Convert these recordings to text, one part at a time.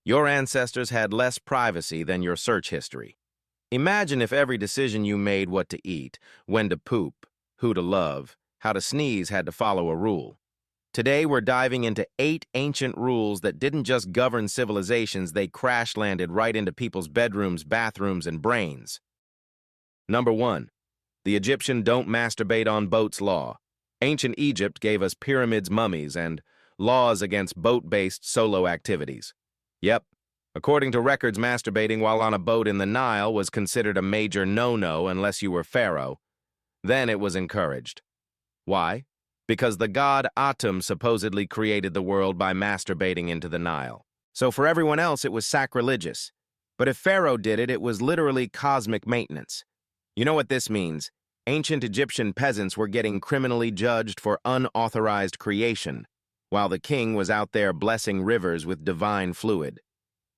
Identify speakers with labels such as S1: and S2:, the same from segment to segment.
S1: Your ancestors had less privacy than your search history. Imagine if every decision you made, what to eat, when to poop, who to love, how to sneeze, had to follow a rule. Today, we're diving into 8 ancient rules that didn't just govern civilizations, they crash-landed right into people's bedrooms, bathrooms, and brains. Number 1. The Egyptian don't masturbate on boats law. Ancient Egypt gave us pyramids, mummies, and laws against boat-based solo activities. Yep, according to records, masturbating while on a boat in the Nile was considered a major no-no unless you were pharaoh. Then it was encouraged. Why? Because the god Atum supposedly created the world by masturbating into the Nile. So for everyone else, it was sacrilegious. But if Pharaoh did it, it was literally cosmic maintenance. You know what this means? Ancient Egyptian peasants were getting criminally judged for unauthorized creation, while the king was out there blessing rivers with divine fluid.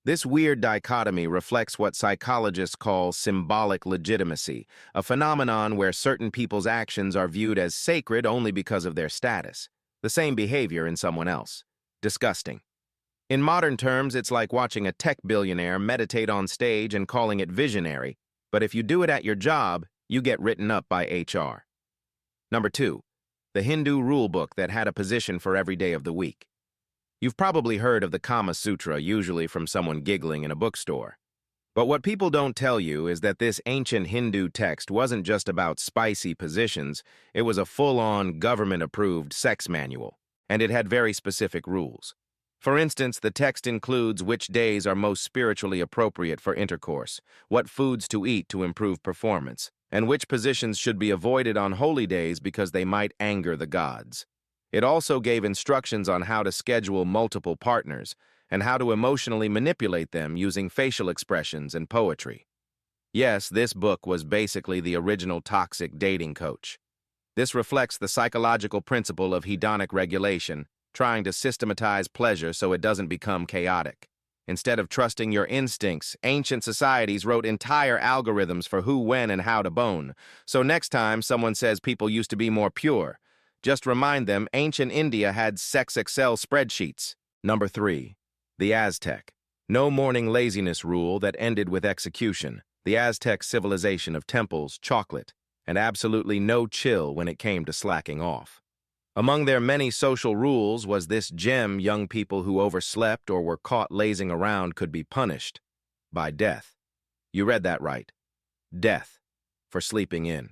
S1: This weird dichotomy reflects what psychologists call symbolic legitimacy, a phenomenon where certain people's actions are viewed as sacred only because of their status. The same behavior in someone else. Disgusting. In modern terms, it's like watching a tech billionaire meditate on stage and calling it visionary, but if you do it at your job, you get written up by HR. Number 2. The Hindu rulebook that had a position for every day of the week. You've probably heard of the Kama Sutra, usually from someone giggling in a bookstore. But what people don't tell you is that this ancient Hindu text wasn't just about spicy positions, it was a full-on, government-approved sex manual, and it had very specific rules. For instance, the text includes which days are most spiritually appropriate for intercourse, what foods to eat to improve performance, and which positions should be avoided on holy days because they might anger the gods. It also gave instructions on how to schedule multiple partners and how to emotionally manipulate them using facial expressions and poetry. Yes, this book was basically the original toxic dating coach. This reflects the psychological principle of hedonic regulation, trying to systematize pleasure so it doesn't become chaotic. Instead of trusting your instincts, ancient societies wrote entire algorithms for who, when, and how to bone. So next time someone says people used to be more pure, just remind them ancient India had sex Excel spreadsheets. Number 3. The Aztec. No morning laziness rule that ended with execution. The Aztec civilization of temples, chocolate, and absolutely no chill when it came to slacking off. Among their many social rules was this gem: young people who overslept or were caught lazing around could be punished by death. You read that right. Death for sleeping in.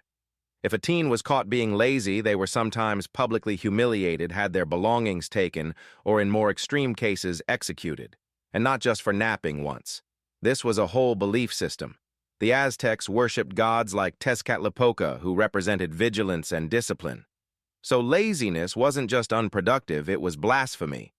S1: If a teen was caught being lazy, they were sometimes publicly humiliated, had their belongings taken, or in more extreme cases, executed. And not just for napping once. This was a whole belief system. The Aztecs worshipped gods like Tezcatlipoca, who represented vigilance and discipline. So laziness wasn't just unproductive, it was blasphemy.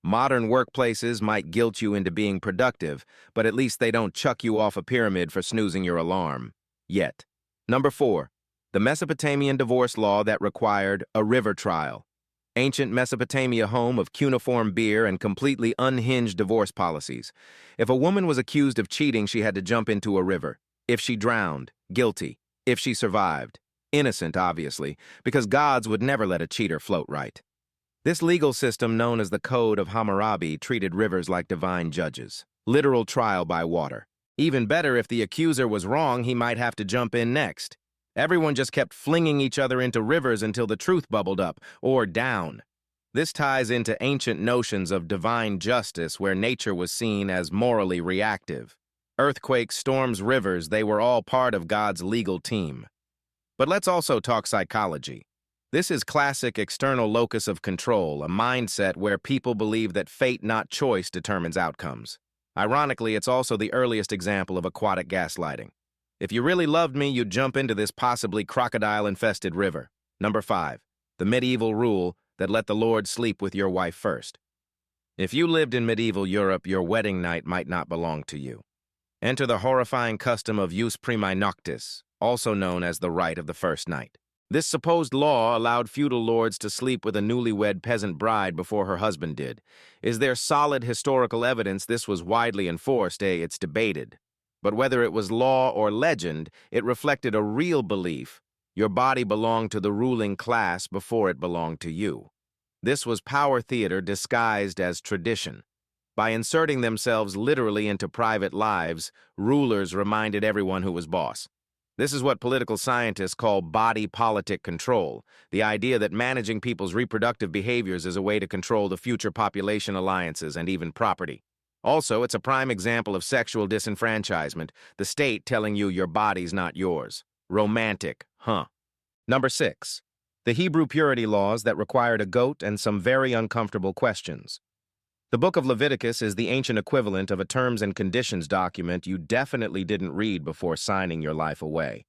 S1: Modern workplaces might guilt you into being productive, but at least they don't chuck you off a pyramid for snoozing your alarm. Yet. Number 4. The Mesopotamian divorce law that required a river trial. Ancient Mesopotamia, home of cuneiform beer and completely unhinged divorce policies. If a woman was accused of cheating, she had to jump into a river. If she drowned, guilty. If she survived, innocent, obviously, because gods would never let a cheater float right. This legal system, known as the Code of Hammurabi, treated rivers like divine judges. Literal trial by water. Even better, if the accuser was wrong, he might have to jump in next. Everyone just kept flinging each other into rivers until the truth bubbled up, or down. This ties into ancient notions of divine justice where nature was seen as morally reactive. Earthquakes, storms, rivers, they were all part of God's legal team. But let's also talk psychology. This is classic external locus of control, a mindset where people believe that fate, not choice, determines outcomes. Ironically, it's also the earliest example of aquatic gaslighting. If you really loved me, you'd jump into this possibly crocodile-infested river. Number 5. The medieval rule that let the Lord sleep with your wife first. If you lived in medieval Europe, your wedding night might not belong to you. Enter the horrifying custom of jus primae noctis, also known as the right of the first night. This supposed law allowed feudal lords to sleep with a newlywed peasant bride before her husband did. Is there solid historical evidence this was widely enforced? It's debated. But whether it was law or legend, it reflected a real belief. Your body belonged to the ruling class before it belonged to you. This was power theater disguised as tradition. By inserting themselves literally into private lives, rulers reminded everyone who was boss. This is what political scientists call body politic control, the idea that managing people's reproductive behaviors is a way to control the future population alliances and even property. Also, it's a prime example of sexual disenfranchisement, the state telling you your body's not yours. Romantic, huh? Number 6. The Hebrew purity laws that required a goat and some very uncomfortable questions. The Book of Leviticus is the ancient equivalent of a terms and conditions document you definitely didn't read before signing your life away.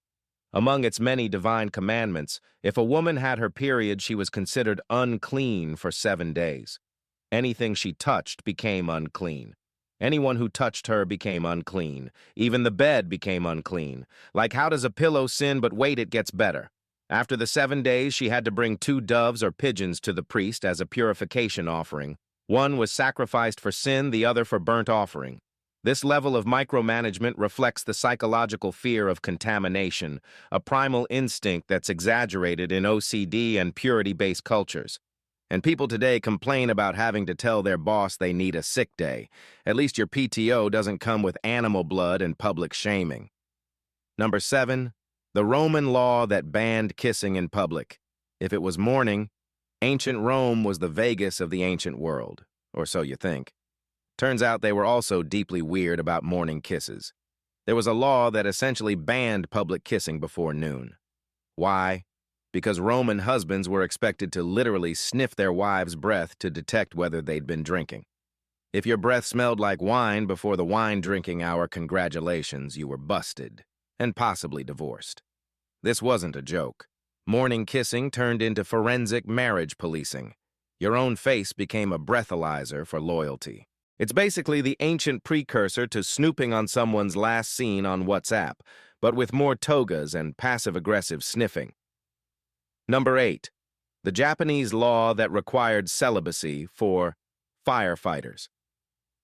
S1: Among its many divine commandments, if a woman had her period, she was considered unclean for 7 days. Anything she touched became unclean. Anyone who touched her became unclean. Even the bed became unclean. Like, how does a pillow sin? But wait, it gets better. After the 7 days, she had to bring 2 doves or pigeons to the priest as a purification offering. One was sacrificed for sin, the other for burnt offering. This level of micromanagement reflects the psychological fear of contamination, a primal instinct that's exaggerated in OCD and purity-based cultures. And people today complain about having to tell their boss they need a sick day. At least your PTO doesn't come with animal blood and public shaming. Number 7. The Roman law that banned kissing in public. If it was morning, ancient Rome was the Vegas of the ancient world, or so you think. Turns out they were also deeply weird about morning kisses. There was a law that essentially banned public kissing before noon. Why? Because Roman husbands were expected to literally sniff their wives' breath to detect whether they'd been drinking. If your breath smelled like wine before the wine drinking hour, congratulations, you were busted, and possibly divorced. This wasn't a joke. Morning kissing turned into forensic marriage policing. Your own face became a breathalyzer for loyalty. It's basically the ancient precursor to snooping on someone's last scene on WhatsApp, but with more togas and passive-aggressive sniffing. Number 8. The Japanese law that required celibacy for firefighters.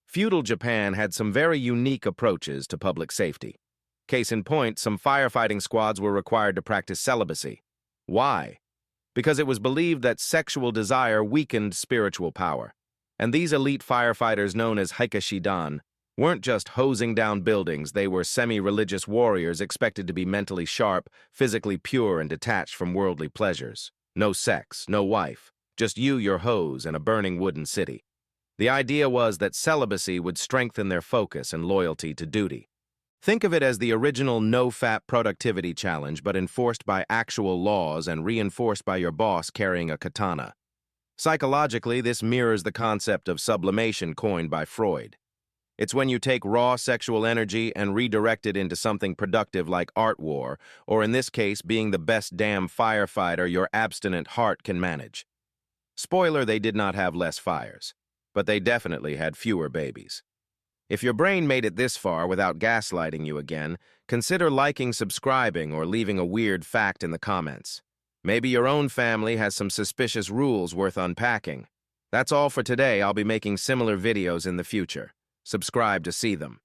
S1: Feudal Japan had some very unique approaches to public safety. Case in point, some firefighting squads were required to practice celibacy. Why? Because it was believed that sexual desire weakened spiritual power. And these elite firefighters, known as Haikashidan, weren't just hosing down buildings. They were semi-religious warriors expected to be mentally sharp, physically pure, and detached from worldly pleasures. No sex, no wife, just you, your hose, and a burning wooden city. The idea was that celibacy would strengthen their focus and loyalty to duty. Think of it as the original no-fap productivity challenge, but enforced by actual laws and reinforced by your boss carrying a katana. Psychologically, this mirrors the concept of sublimation coined by Freud. It's when you take raw sexual energy and redirect it into something productive like art war, or in this case, being the best damn firefighter your abstinent heart can manage. Spoiler, they did not have less fires, but they definitely had fewer babies. If your brain made it this far without gaslighting you again, consider liking, subscribing, or leaving a weird fact in the comments. Maybe your own family has some suspicious rules worth unpacking. That's all for today. I'll be making similar videos in the future. Subscribe to see them.